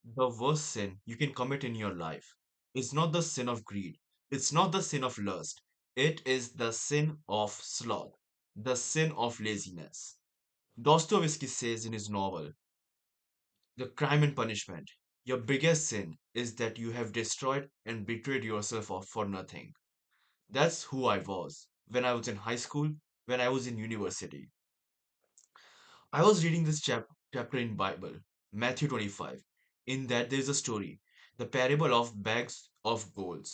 The worst sin you can commit in your life is not the sin of greed, it's not the sin of lust, it is the sin of sloth, the sin of laziness. Dostoevsky says in his novel, The Crime and Punishment, your biggest sin is that you have destroyed and betrayed yourself for nothing. That's who I was when I was in high school, when I was in university. I was reading this chapter in Bible, Matthew 25. In that there is a story, the parable of bags of gold.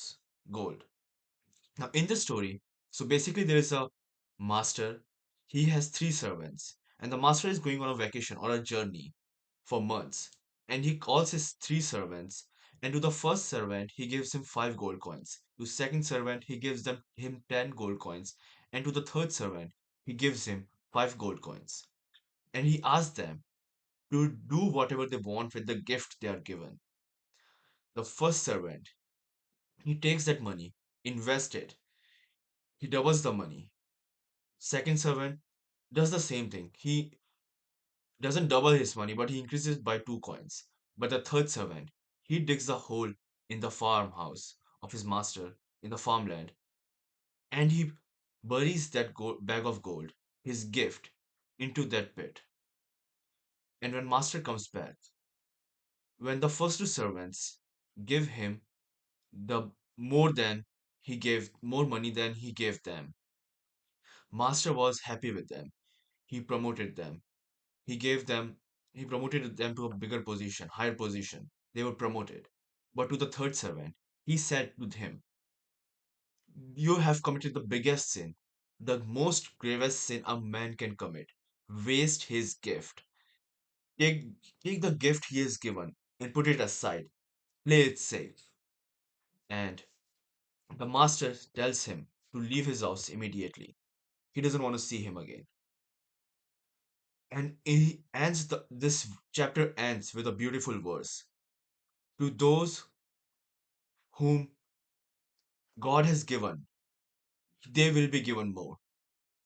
Now in this story, so basically there is a master, he has three servants, and the master is going on a vacation or a journey for months, and he calls his three servants, and to the first servant he gives him 5 gold coins, to second servant he gives him 10 gold coins, and to the third servant he gives him 5 gold coins, and he asks them to do whatever they want with the gift they are given. The first servant, he takes that money, invests it, he doubles the money. Second servant does the same thing. He doesn't double his money, but he increases by 2 coins. But the third servant, he digs a hole in the farmhouse of his master in the farmland, and he buries that bag of gold, his gift, into that pit. And when master comes back, when the first two servants give him the more than he gave more money than he gave them, master was happy with them. He promoted them. He gave them he promoted them to a bigger position, higher position. They were promoted. But to the third servant, he said to him, you have committed the biggest sin, the most gravest sin a man can commit. Waste his gift. Take, take the gift he is given and put it aside. Play it safe. And the master tells him to leave his house immediately. He doesn't want to see him again. And this chapter ends with a beautiful verse. To those whom God has given, they will be given more.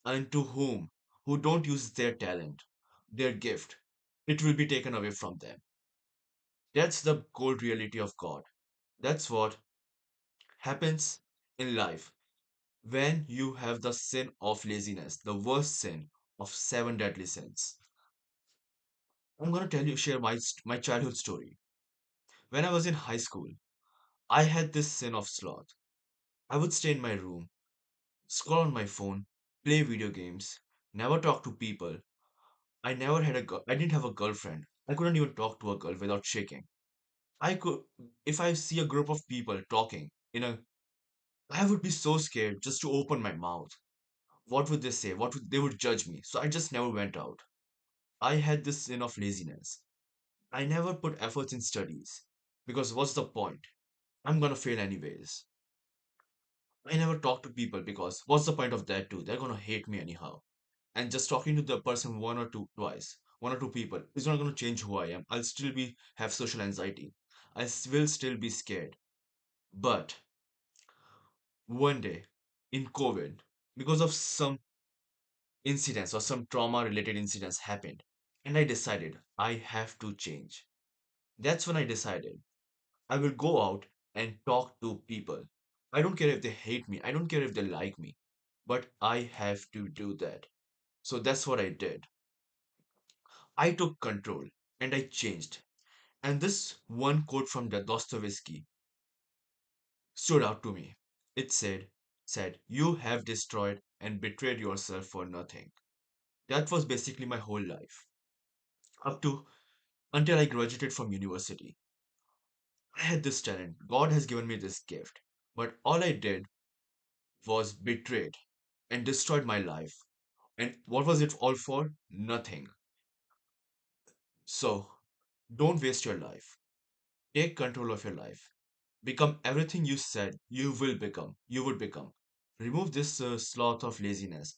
And to who don't use their talent, their gift, it will be taken away from them. That's the cold reality of God. That's what happens in life when you have the sin of laziness, the worst sin of seven deadly sins. I'm going to share my childhood story. When I was in high school, I had this sin of sloth. I would stay in my room, scroll on my phone, play video games, never talk to people. I didn't have a girlfriend. I couldn't even talk to a girl without shaking. I could, if I see a group of people talking I would be so scared just to open my mouth. What would they say? They would judge me. So I just never went out. I had this sin of laziness. I never put efforts in studies because what's the point? I'm gonna fail anyways. I never talk to people because what's the point of that too? They're gonna hate me anyhow. And just talking to the person one or two people, is not gonna change who I am. I'll still be have social anxiety. Will still be scared. But one day in COVID, because of some incidents or some trauma related incidents happened, and I decided I have to change. That's when I decided I will go out and talk to people. I don't care if they hate me, I don't care if they like me, but I have to do that. So that's what I did. I took control and I changed. And this one quote from the Dostoevsky stood out to me. It said, you have destroyed and betrayed yourself for nothing. That was basically my whole life. Up to until I graduated from university. I had this talent. God has given me this gift. But all I did was betrayed and destroyed my life. And what was it all for? Nothing. So, don't waste your life. Take control of your life. Become everything you said you will become. You would become. Remove this sloth of laziness,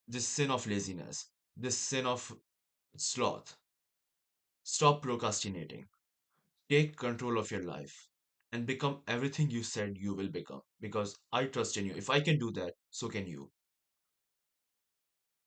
this sin of laziness, this sin of sloth. Stop procrastinating. Take control of your life and become everything you said you will become. Because I trust in you. If I can do that, so can you.